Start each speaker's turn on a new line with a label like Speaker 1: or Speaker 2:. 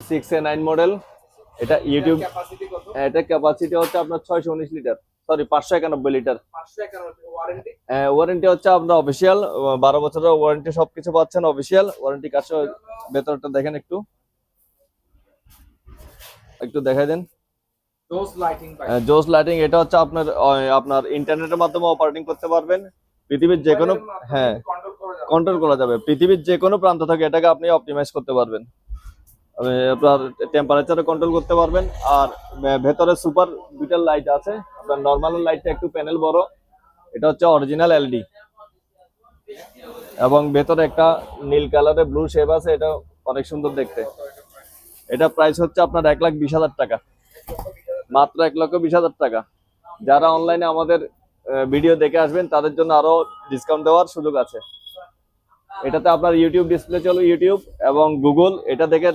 Speaker 1: 6A9 model. এটা YouTube, এটা capacity হচ্ছে আপনার 619 লিটার, সরি 591 লিটার। ওয়ারেন্টি হচ্ছে আপনার অফিসিয়াল 12 বছরের ওয়ারেন্টি, সবকিছু পাচ্ছেন অফিসিয়াল ওয়ারেন্টি। কাছে ভেতরটা দেখেন, একটু একটু দেখাই দেন। জোস লাইটিং, এটা হচ্ছে আপনার আপনার ইন্টারনেটের মাধ্যমে অপারেটিং করতে পারবেন পৃথিবীর যে কোনো, হ্যাঁ কন্ট্রোল করা যাবে পৃথিবীর যে কোনো প্রান্ত থেকে, এটাকে আপনি অপটিমাইজ করতে পারবেন। আপনার টেম্পারেচারে কন্ট্রোল করতে পারবেন। আর ভেতরে সুপার দুইটা লাইট আছে। আপনার নর্মাল লাইটটা একটু প্যানেল বড়, এটা হচ্ছে অরিজিনাল এলডি, এবং ভেতরে একটা নীল কালারের ব্লু শেপ আছে, এটা অনেক সুন্দর দেখতে। এটা প্রাইস হচ্ছে আপনার 1,20,000 টাকা, মাত্র 1,20,000 টাকা। যারা অনলাইনে আমাদের ভিডিও দেখে আসবেন তাদের জন্য আরো ডিসকাউন্ট দেওয়ার সুযোগ আছে। এটাতে আপনার ইউটিউব ডিসপ্লে চলবে, ইউটিউব এবং গুগল, এটা দেখে